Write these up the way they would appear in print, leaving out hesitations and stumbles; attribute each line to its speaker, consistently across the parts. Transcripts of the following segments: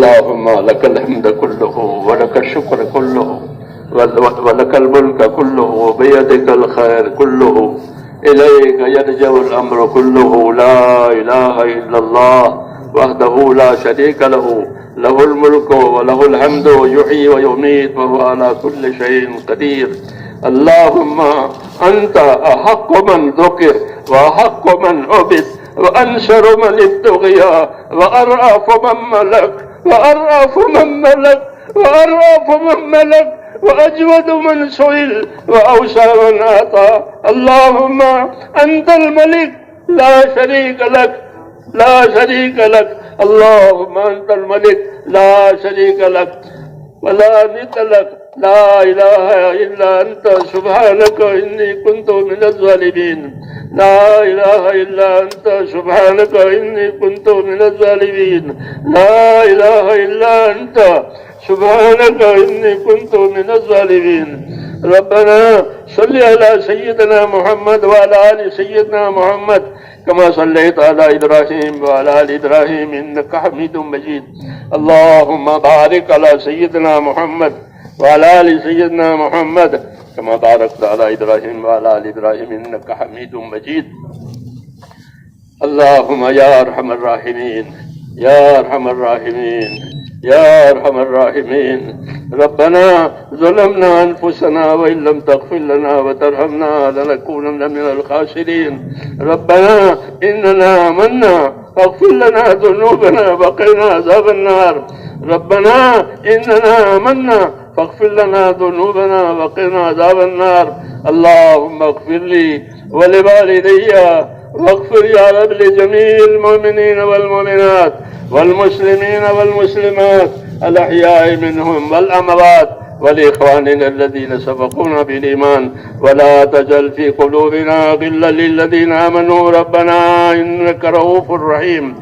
Speaker 1: اللهم لك الحمد كله ولك الشكر كله ولك الملك كله وبيدك الخير كله إليك يرجع الأمر كله لا إله إلا الله وحده لا شريك له له الملك وله الحمد يحيي ويميت وهو على كل شيء قدير. اللهم أنت أحق من ذكر وأحق من عبد وأنشر من ابتغي وأرأف من ملك وأرأف من ملك وأرأف من ملك وأجود من سئل وأوسع من أعطى. اللهم أنت الملك لا شريك لك لا شريك لك. اللهم أنت الملك لا شريك لك ولا ند لك. لا إله إلا أنت سبحانك إني كنت من الظالمين. لا إله إلا أنت سبحانك إني كنت من الظالمين. لا إله إلا أنت سبحانك إني كنت من الظالمين. ربنا صل على سيدنا محمد وعلى آل سيدنا محمد كما صليت على إبراهيم وعلى آل إبراهيم إنك حميد مجيد. اللهم بارك على سيدنا محمد وعلى آل سيدنا محمد كما باركت على إبراهيم وعلى آل إبراهيم إنك حميد مجيد. اللهم يا أرحم الراحمين يا أرحم الراحمين يا أرحم الراحمين. ربنا ظلمنا أنفسنا وإن لم تغفر لنا وترحمنا لنكونن من الخاسرين. ربنا إننا آمنا فاغفر لنا ذنوبنا وقنا عذاب النار. ربنا إننا آمنا فاغفر لنا ذنوبنا وقنا عذاب النار. اللهم اغفر لي ولوالدي واغفر يا رب لجميع المؤمنين والمؤمنات والمسلمين والمسلمات الأحياء منهم والأموات ولإخواننا الذين سبقونا بالإيمان ولا تجعل في قلوبنا غلا للذين آمنوا ربنا إنك رؤوف رحيم.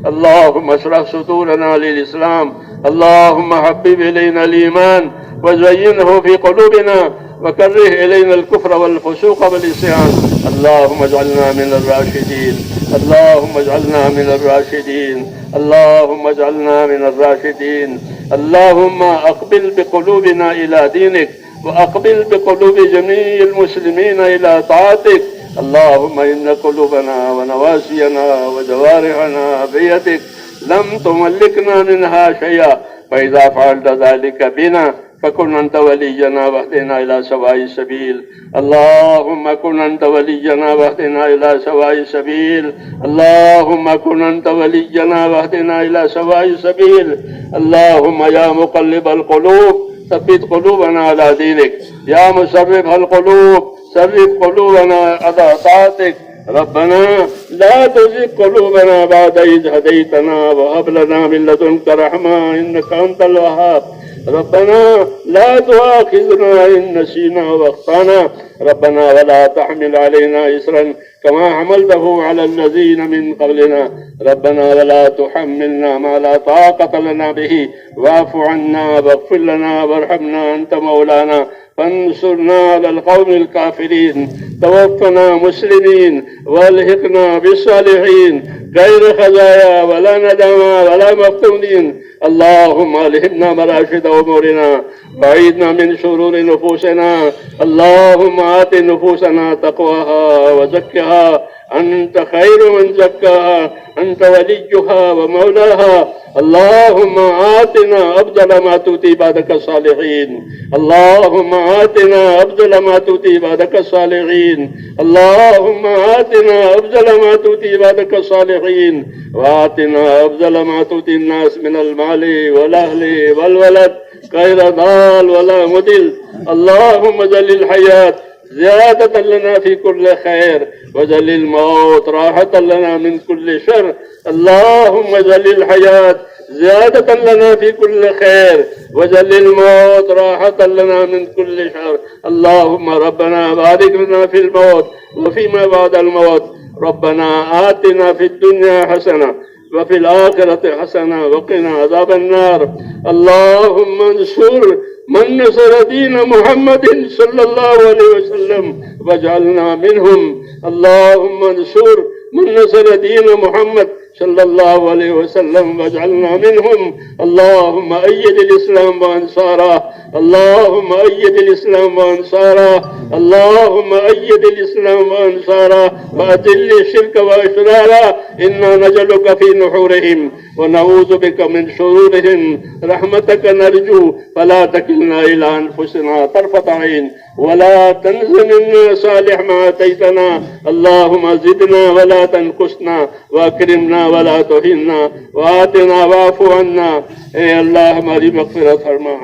Speaker 1: اللهم اشرح صدورنا للإسلام. اللهم حبب إلينا الإيمان وزينه في قلوبنا وكره إلينا الكفر والفسوق والعصيان. اللهم اجعلنا من الراشدين. اللهم اجعلنا من الراشدين. اللهم اجعلنا من الراشدين. اللهم أقبل بقلوبنا إلى دينك وأقبل بقلوب جميع المسلمين إلى طاعتك. اللهم إن قلوبنا ونواسينا وجوارحنا بيدك لم تملكنا منها شيئا فإذا فعلت ذلك بنا فكن أنت ولينا واهدنا إلى سواء السبيل. اللهم كن أنت ولينا واهدنا إلى سواء السبيل. اللهم كن أنت ولينا واهدنا إلى سواء السبيل. اللهم يا مقلب القلوب ثبت قلوبنا على دينك. يا مصرف القلوب صرف قلوبنا على طاعتك. ربنا لا تزغ قلوبنا بعد إذ هديتنا وهب لنا من لدنك رحمة إنك أنت الوهاب. ربنا لا تؤاخذنا إن نسينا واخطأنا. ربنا ولا تحمل علينا إصرا كما حملته على الذين من قبلنا. ربنا ولا تحملنا ما لا طاقة لنا به واعف عنا واغفر لنا وارحمنا أنت مولانا فانصرنا على القوم الكافرين. توفنا مسلمين والحقنا بالصالحين غير خزايا ولا ندامى ولا مفتونين. اللهم ألهمنا مراشد أمورنا وأعذنا من شرور نفوسنا. اللهم آت نفوسنا تقواها وزكها أنت خير من زكاها أنت وليها ومولاها. اللهم آتنا أفضل ما تؤتي عبادك الصالحين. اللهم آتنا أفضل ما تؤتي عبادك الصالحين. اللهم آتنا أفضل ما تؤتي عبادك الصالحين وآتنا أفضل ما تؤتي الناس من المال والأهل والولد غير ضال ولا مضل. اللهم اجعل الحياة زيادة لنا في كل خير واجعل الموت راحة لنا من كل شر. اللهم اجعل الحياة زيادة لنا في كل خير واجعل الموت راحة لنا من كل شر. اللهم ربنا بارك لنا في الموت وفيما بعد الموت. ربنا آتنا في الدنيا حسنة وفي الآخرة حسنة وقنا عذاب النار. اللهم انصر من نصر دين محمد صلى الله عليه وسلم واجعلنا منهم. اللهم انصر من نصر دين محمد صلى الله عليه وسلم واجعلنا منهم. اللهم أيد الإسلام وأنصاره، اللهم أيد الإسلام وأنصاره، اللهم أيد الإسلام وأنصاره، وأذل الشرك وأشراره. إنا نجعلك في نحورهم ونعوذ بك من شرورهم. رحمتك نرجو فلا تكلنا إلى أنفسنا طرفة عين، ولا تنز منا صالح ما آتيتنا. اللهم زدنا ولا تنقصنا، واكرمنا ولا تهنا، وآتنا واعف عنا. اے اللہ ہماری مغفرت فرما،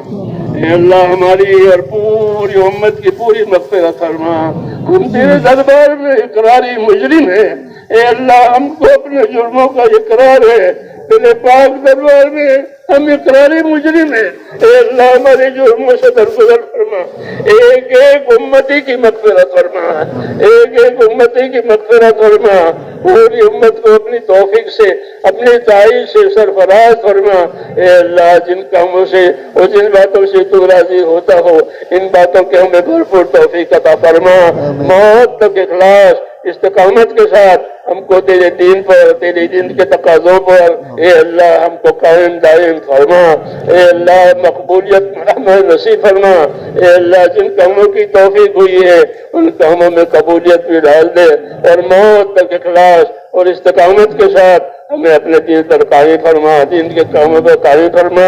Speaker 1: اے اللہ ہماری اور پوری امت کی پوری مغفرت فرما. ہم تیرے دربار میں اقراری مجرم ہیں، اے اللہ ہم کو اپنے جرموں کا اقرار ہے. تیرے پاک دربار میں ہم اقراری مجرم ہیں. اے اللہ ہمارے جرموں سے درگزر فرما، ایک ایک امتی کی مغفرت فرما، ایک ایک امتی کی مغفرت فرما. پوری امت کو اپنی توفیق سے، اپنی تائید سے سرفراز فرما. اے اللہ جن کاموں سے اور جن باتوں سے تو راضی ہوتا ہو، ان باتوں کے ہمیں بھرپور توفیق عطا فرما. موت تک اخلاص استقامت کے ساتھ ہم کو تیرے دین پر، تیرے دین کے تقاضوں پر اے اللہ ہم کو قائم دائم فرما. اے اللہ مقبولیت ہمیں نصیب فرما. اے اللہ جن کاموں کی توفیق ہوئی ہے ان کاموں میں قبولیت بھی ڈال دے، اور موت تک اخلاص اور استقامت کے ساتھ ہمیں اپنے دین پر قائم فرما، دین کے کاموں پر قائم فرما.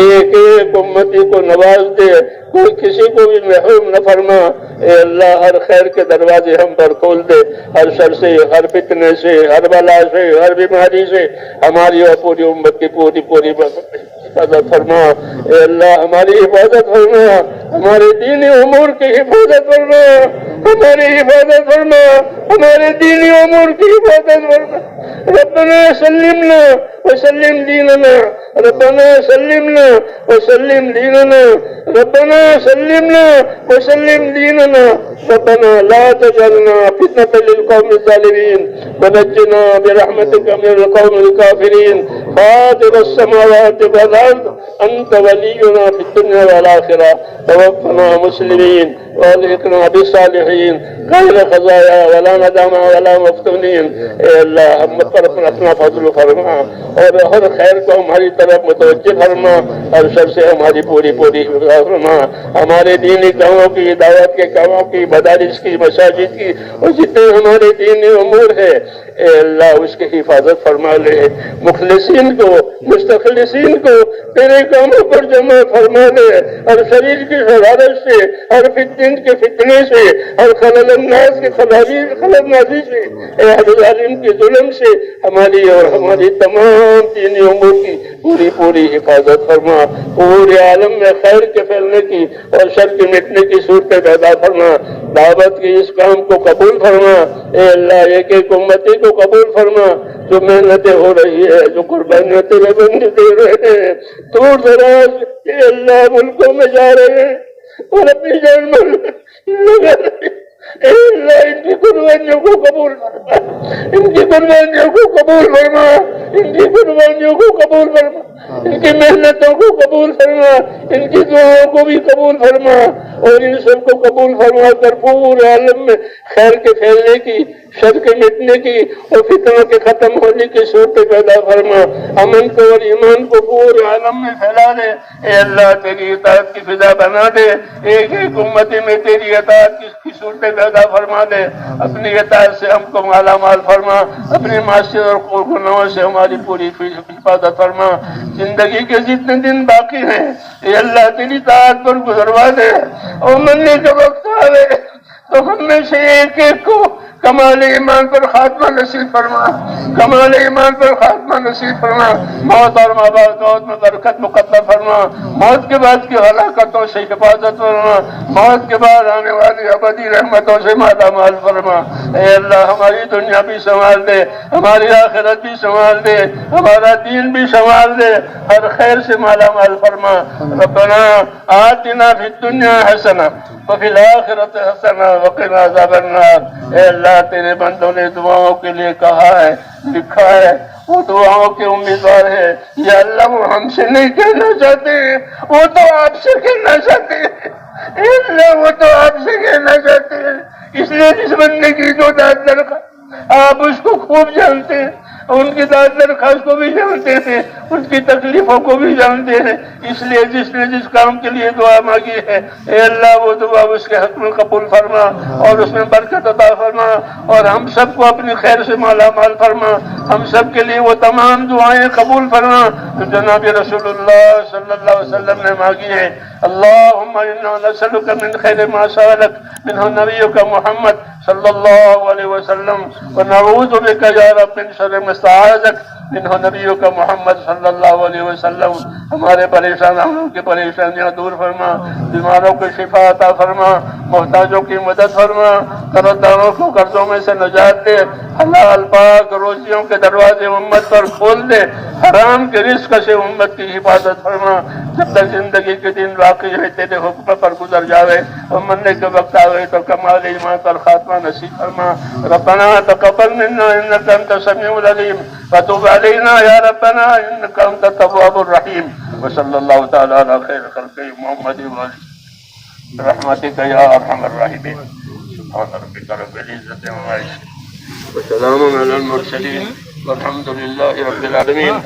Speaker 1: ایک ایک امتی کو نواز دے، کوئی کسی کو بھی محروم نہ فرما. اے اللہ ہر خیر کے دروازے ہم پر کھول دے، ہر شر سے، ہر فتنے سے، ہر بلا سے، ہر بیماری سے ہماری اور پوری امت کی پوری حفاظت فرما. اے اللہ ہماری حفاظت فرما، ہمارے دینی امور کی حفاظت فرما، ہماری حفاظت فرما، ہمارے دینی امور کی حفاظت فرما. ربنا سلمنا وسلم دیننا، ربنا سلمنا وسلم دیننا، ربنا سلمنا وسلم دیننا. ربنا لا تجعلنا فتنة للقوم الظالمين ونجنا برحمتك من القوم الكافرين. فاطر السماوات والأرض أنت ولينا في الدنيا والآخرة. توفنا مسلمين والحقنا بالصالحين غير خزايا ولا ندامى ولا مفتونين. اے اللہ ہم پر اپنا فضل فرما، اور ہر خیر کو ہماری طرف متوجہ فرما، ہر شر سے ہماری پوری حفاظت فرما. ہمارے دینی کاموں کی، دعوت کے کاموں کی، مدارس کی، مساجد کی، اور جتنے ہمارے دینی امور ہے اے اللہ اس کی حفاظت فرما لے. مخلصین کو، مستخلصین کو تیرے کاموں پر جمع فرما لے. ہر شریر کی شرارت سے، ہر فتن کے فتنے سے، ہر خلل الناس کے خلل نازی سے، اے ہر ظالم کے ظلم سے ہماری اور ہماری تمام دینی امور کی پوری حفاظت فرما. پورے عالم میں خیر کے پھیلنے کی اور شر کے مٹنے کی صورتیں پیدا فرما. دعوت کی اس کام کو قبول فرما. اے اللہ ایک ایک امتی کو قبول فرما. جو محنتیں ہو رہی ہے، جو قربانیاں تیرے بندے دے رہے ہیں، دور دراز اے اللہ ملکوں میں جا رہے ہیں اور اپنی جان لگا رہے ہیں. اے اللہ ان کی قربانیوں کو قبول فرما، ان کی قربانیوں کو قبول فرما، ان کی قربانیوں کو قبول فرما، ان کی محنتوں کو قبول فرما، ان کی دعاؤں کو بھی قبول فرما، اور ان سب کو قبول فرما کر پورے عالم میں خیر کے پھیلنے کی، شر کے مٹنے کی اور فتنوں کے ختم ہونے کی صورتیں پیدا فرما. امن کو اور ایمان کو پورے عالم میں پھیلا دے. اے اللہ تیری اطاعت کی فضا بنا دے. ایک ایک امتی میں تیری اطاعت کی صورتیں پیدا فرما دے. اپنی اطاعت سے ہم کو مالا مال فرما، اپنی معاشرت اور گناہوں سے ہماری پوری حفاظت فرما. زندگی کے جتنے دن باقی ہیں اے اللہ تیری اطاعت پر گزروا دے، اور مرنے کا وقت آ رہے تو ہم میں سے ایک ایک کو کمال ایمان پر خاتمہ نصیب فرما، کمال ایمان پر خاتمہ نصیب فرما. موت اور موت میں برکت مقدر فرما. موت کے بعد کی ہلاکتوں سے حفاظت فرما. موت کے بعد آنے والی ابدی رحمتوں سے مالا مال فرما. اے اللہ ہماری دنیا بھی سنبھال دے، ہماری آخرت بھی سنبھال دے، ہمارا دین بھی سنبھال دے، ہر خیر سے مالا مال فرما. ربنا آتنا فی الدنیا حسنہ وفی الآخرۃ حسنہ وقنا عذاب النار. اے اللہ تیرے بندوں نے دعاؤں کے لیے کہا ہے، لکھا ہے، وہ دعاؤں کے امیدوار ہے. یا اللہ وہ ہم سے نہیں کہنا چاہتے، وہ تو آپ سے کہنا چاہتے ہیں. اے اللہ وہ تو آپ سے کہنا چاہتے ہیں. اس لیے جس بندے کی جو داد درخواست آپ اس کو خوب جانتے ہیں. ان کی درخواست کو بھی جانتے ہیں، ان کی تکلیفوں کو بھی جانتے ہیں، اس لیے جس نے جس کام کے لیے دعا مانگی ہے اے اللہ وہ دعا اس کے حق میں قبول فرما اور اس میں برکت عطا فرما، اور ہم سب کو اپنی خیر سے مالا مال فرما، ہم سب کے لیے وہ تمام دعائیں قبول فرما جو جناب رسول اللہ صلی اللہ علیہ وسلم نے مانگی ہیں۔ اللہم انا نسألک من خیر ما سألک منہ نبیک محمد صلی اللہ علیہ وسلم ونعوذ بک یا رب من شر ما استعاذک منہ نبیک محمد صلی اللہ علیہ وسلم۔ ہمارے پریشانوں کی پریشانیاں دور فرما، بیماروں کو شفا عطا فرما، محتاجوں کی مدد فرما، قرض داروں کو قرضوں میں سے نجات دے، حلال پاک روزیوں کے دروازے امت پر کھول دے، حرام کے رزق سے امت کی حفاظت فرما، جب تک زندگی کے دن باقی ہے تیرے حکم پر گزر جاوے اور مرنے کے وقت آوے تو کمال ایمان پر خاتمہ نصیب فرما۔ ربنا تقبل منا انك انت السميع العليم وتب علينا يا ربنا انك انت التواب الرحيم، وصلى الله تعالى على خير خلقه محمد وآله برحمتك يا ارحم الراحمين۔ سبحان ربك رب العزة عما يصفون وسلام على المرسلين والحمد لله رب العالمين۔